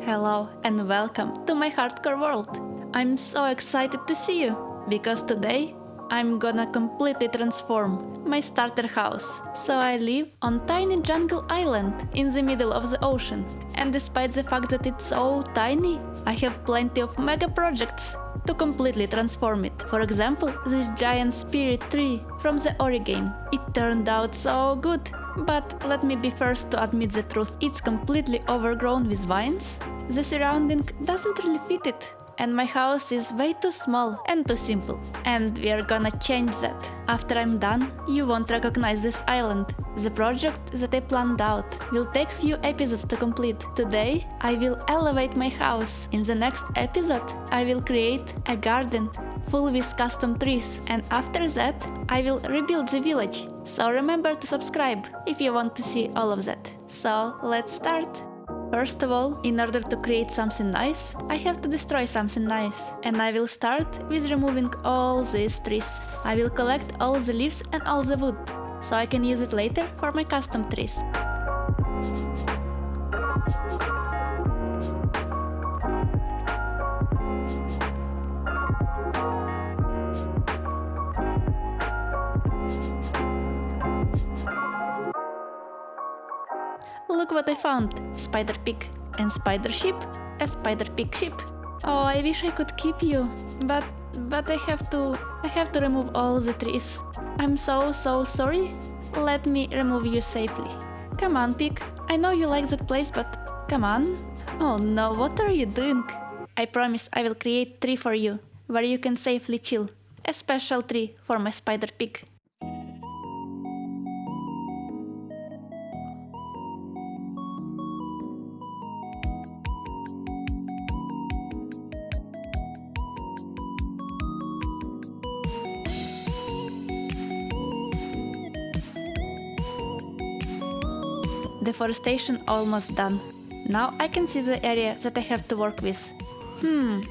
Hello and welcome to my hardcore world. I'm so excited to see you, because today I'm gonna completely transform my starter house. So I live on tiny jungle island in the middle of the ocean. And despite the fact that it's so tiny, I have plenty of mega projects to completely transform it. For example, this giant spirit tree from the Ori game. It turned out so good. But let me be first to admit the truth. It's completely overgrown with vines. The surrounding doesn't really fit it. And my house is way too small and too simple. And we are gonna change that. After I'm done, you won't recognize this island. The project that I planned out will take few episodes to complete. Today, I will elevate my house. In the next episode, I will create a garden full with custom trees. And after that, I will rebuild the village. So remember to subscribe if you want to see all of that. So let's start. First of all, in order to create something nice, I have to destroy something nice. And I will start with removing all these trees. I will collect all the leaves and all the wood, so I can use it later for my custom trees. Look what I found! Spider pig and spider sheep, a spider pig sheep. Oh, I wish I could keep you, but I have to remove all the trees. I'm so sorry. Let me remove you safely. Come on, pig. I know you like that place, but come on. Oh no, what are you doing? I promise I will create tree for you, where you can safely chill. A special tree for my spider pig. Deforestation almost done. Now I can see the area that I have to work with.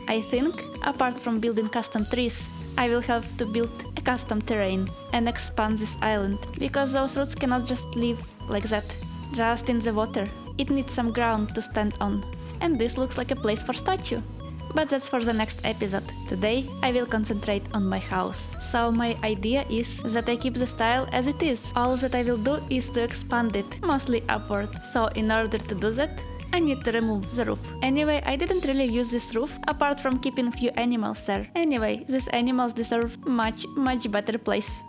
I think, apart from building custom trees, I will have to build a custom terrain and expand this island, because those roots cannot just live like that, just in the water. It needs some ground to stand on. And this looks like a place for statue. But that's for the next episode. Today I will concentrate on my house. So my idea is that I keep the style as it is. All that I will do is to expand it, mostly upward. So in order to do that, I need to remove the roof. Anyway, I didn't really use this roof, apart from keeping few animals there. Anyway, these animals deserve much better place.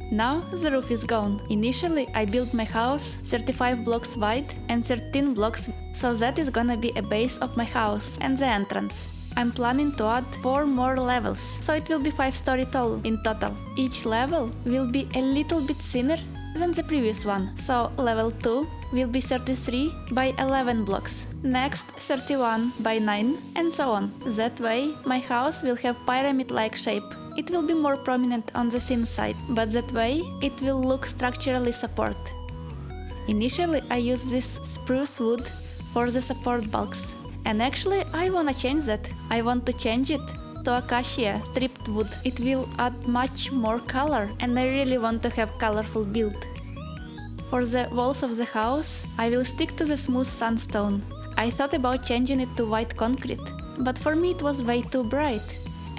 Now the roof is gone. Initially I built my house 35 blocks wide and 13 blocks, so that is gonna be a base of my house and the entrance. I'm planning to add 4 more levels, so it will be 5-story tall in total. Each level will be a little bit thinner than the previous one, so level 2 will be 33 by 11 blocks, next 31 by 9, and so on. That way my house will have pyramid-like shape. It will be more prominent on the thin side, but that way it will look structurally support. Initially I used this spruce wood for the support bulks, and actually I wanna change that. I want to change it to acacia stripped wood. It will add much more color, and I really want to have colorful build. For the walls of the house, I will stick to the smooth sandstone. I thought about changing it to white concrete, but for me it was way too bright.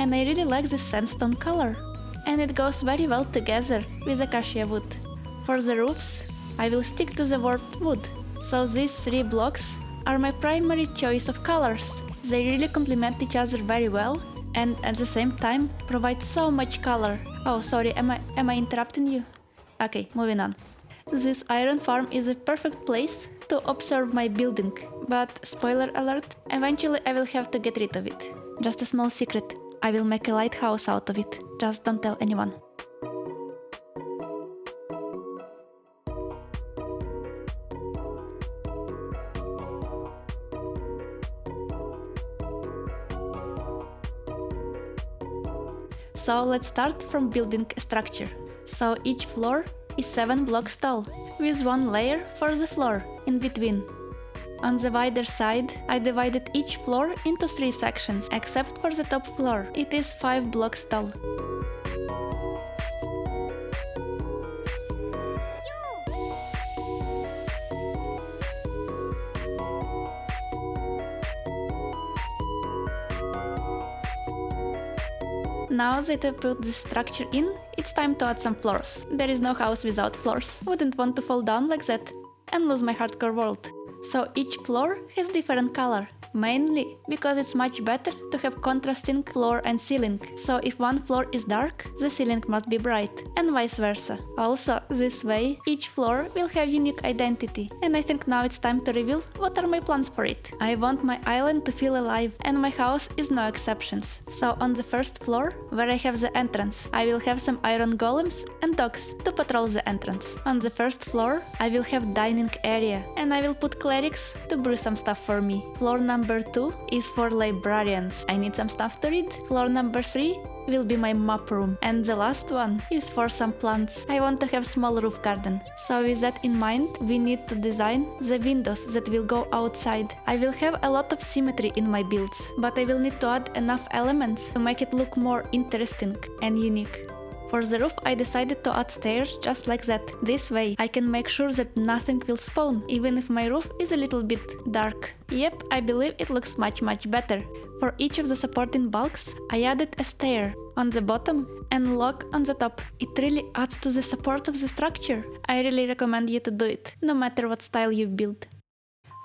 And I really like this sandstone color, and it goes very well together with acacia wood. For the roofs, I will stick to the warped wood, so these 3 blocks are my primary choice of colors. They really complement each other very well, and at the same time provide so much color. Oh, sorry, am I interrupting you? Okay, moving on. This iron farm is a perfect place to observe my building, but spoiler alert, eventually I will have to get rid of it. Just a small secret. I will make a lighthouse out of it. Just don't tell anyone. So let's start from building a structure. So each floor is 7 blocks tall, with 1 layer for the floor in between. On the wider side, I divided each floor into 3 sections, except for the top floor. It is 5 blocks tall. Now that I put this structure in, it's time to add some floors. There is no house without floors. Wouldn't want to fall down like that and lose my hardcore world. So each floor has different color, mainly because it's much better to have contrasting floor and ceiling. So if one floor is dark, the ceiling must be bright, and vice versa. Also, this way, each floor will have unique identity, and I think now it's time to reveal what are my plans for it. I want my island to feel alive, and my house is no exceptions. So on the first floor, where I have the entrance, I will have some iron golems and dogs to patrol the entrance. On the first floor, I will have dining area, and I will put clerics to brew some stuff for me. Floor number 2 is for librarians. I need some stuff to read. Floor number 3 will be my map room. And the last one is for some plants. I want to have small roof garden. So with that in mind, we need to design the windows that will go outside. I will have a lot of symmetry in my builds, but I will need to add enough elements to make it look more interesting and unique. For the roof, I decided to add stairs just like that. This way, I can make sure that nothing will spawn, even if my roof is a little bit dark. Yep, I believe it looks much better. For each of the supporting bulks, I added a stair on the bottom and log on the top. It really adds to the support of the structure. I really recommend you to do it, no matter what style you build.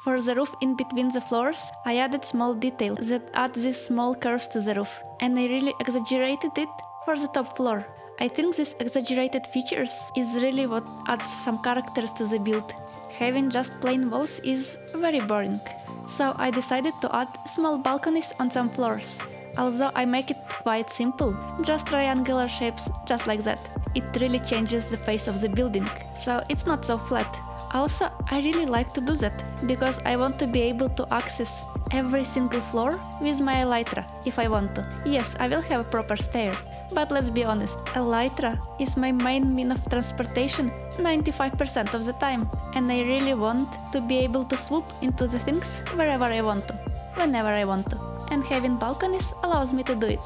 For the roof in between the floors, I added small details that add these small curves to the roof, and I really exaggerated it for the top floor. I think these exaggerated features is really what adds some characters to the build. Having just plain walls is very boring. So I decided to add small balconies on some floors. Although I make it quite simple, just triangular shapes just like that. It really changes the face of the building, so it's not so flat. Also, I really like to do that, because I want to be able to access every single floor with my elytra, if I want to. Yes, I will have a proper stair, but let's be honest, elytra is my main mean of transportation 95% of the time, and I really want to be able to swoop into the things wherever I want to, whenever I want to, and having balconies allows me to do it.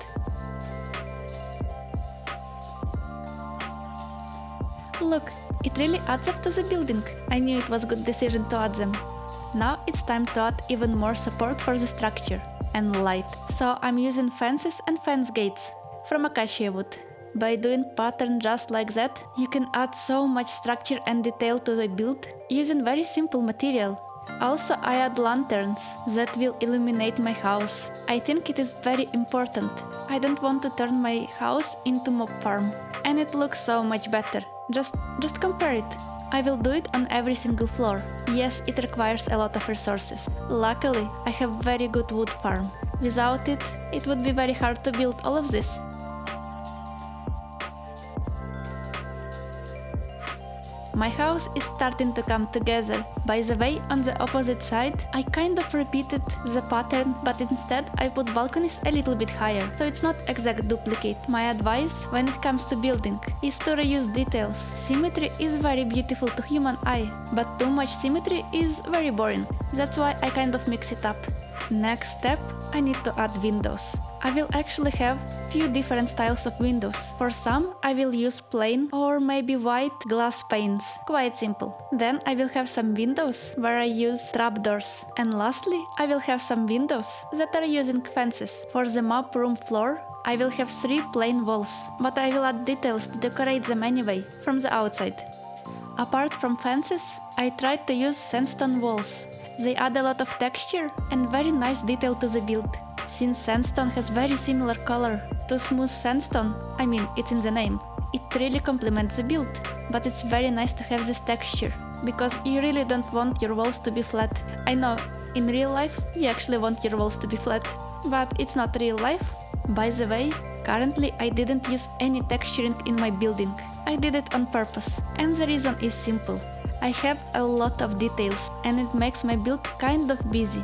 Look, it really adds up to the building. I knew it was a good decision to add them. Now it's time to add even more support for the structure and light. So I'm using fences and fence gates from acacia wood. By doing pattern just like that, you can add so much structure and detail to the build using very simple material. Also, I add lanterns that will illuminate my house. I think it is very important. I don't want to turn my house into mob farm, and it looks so much better. Just compare it. I will do it on every single floor. Yes, it requires a lot of resources. Luckily, I have very good wood farm. Without it, it would be very hard to build all of this. My house is starting to come together. By the way, on the opposite side, I kind of repeated the pattern, but instead I put balconies a little bit higher, so it's not exact duplicate. My advice when it comes to building is to reuse details. Symmetry is very beautiful to human eye, but too much symmetry is very boring. That's why I kind of mix it up. Next step, I need to add windows. I will actually have few different styles of windows. For some, I will use plain or maybe white glass panes. Quite simple. Then I will have some windows where I use trapdoors. And lastly, I will have some windows that are using fences. For the map room floor, I will have 3 plain walls, but I will add details to decorate them anyway, from the outside. Apart from fences, I tried to use sandstone walls. They add a lot of texture and very nice detail to the build. Since sandstone has very similar color to smooth sandstone, I mean, it's in the name, it really complements the build. But it's very nice to have this texture, because you really don't want your walls to be flat. I know, in real life, you actually want your walls to be flat, but it's not real life. By the way, currently I didn't use any texturing in my building. I did it on purpose, and the reason is simple. I have a lot of details, and it makes my build kind of busy.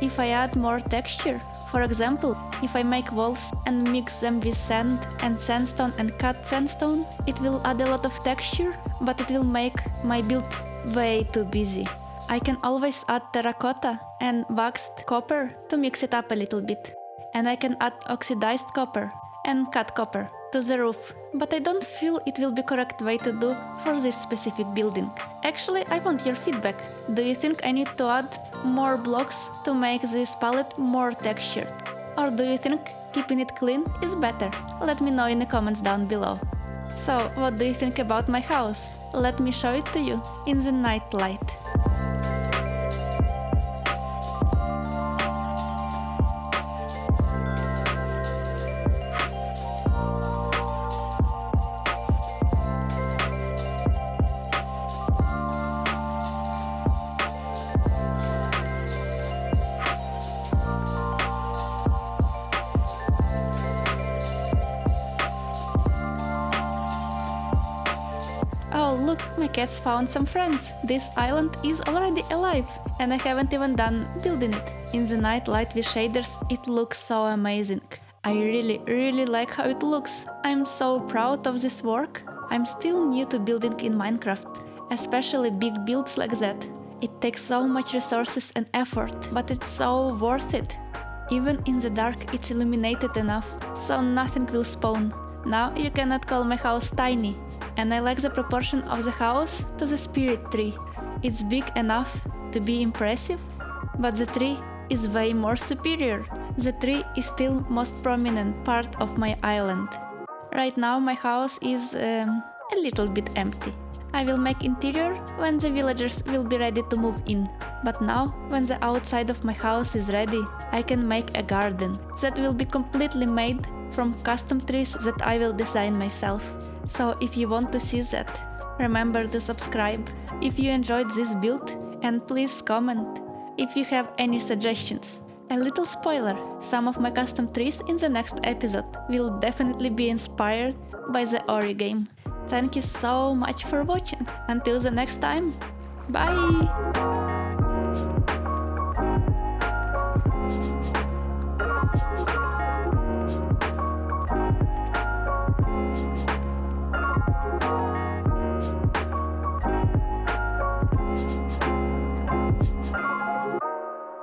If I add more texture, for example, if I make walls and mix them with sand and sandstone and cut sandstone, it will add a lot of texture, but it will make my build way too busy. I can always add terracotta and waxed copper to mix it up a little bit. And I can add oxidized copper and cut copper to the roof, but I don't feel it will be correct way to do for this specific building. Actually, I want your feedback. Do you think I need to add more blocks to make this palette more textured? Or do you think keeping it clean is better? Let me know in the comments down below. So, what do you think about my house? Let me show it to you in the night light. Oh look, my cats found some friends. This island is already alive and I haven't even done building it. In the night light with shaders, it looks so amazing. I really like how it looks. I'm so proud of this work. I'm still new to building in Minecraft, especially big builds like that. It takes so much resources and effort, but it's so worth it. Even in the dark it's illuminated enough, so nothing will spawn. Now you cannot call my house tiny. And I like the proportion of the house to the spirit tree. It's big enough to be impressive, but the tree is way more superior. The tree is still most prominent part of my island. Right now my house is a little bit empty. I will make interior when the villagers will be ready to move in. But now, when the outside of my house is ready, I can make a garden that will be completely made from custom trees that I will design myself. So if you want to see that, remember to subscribe if you enjoyed this build, and please comment if you have any suggestions. A little spoiler, some of my custom trees in the next episode will definitely be inspired by the Ori game. Thank you so much for watching. Until the next time, bye!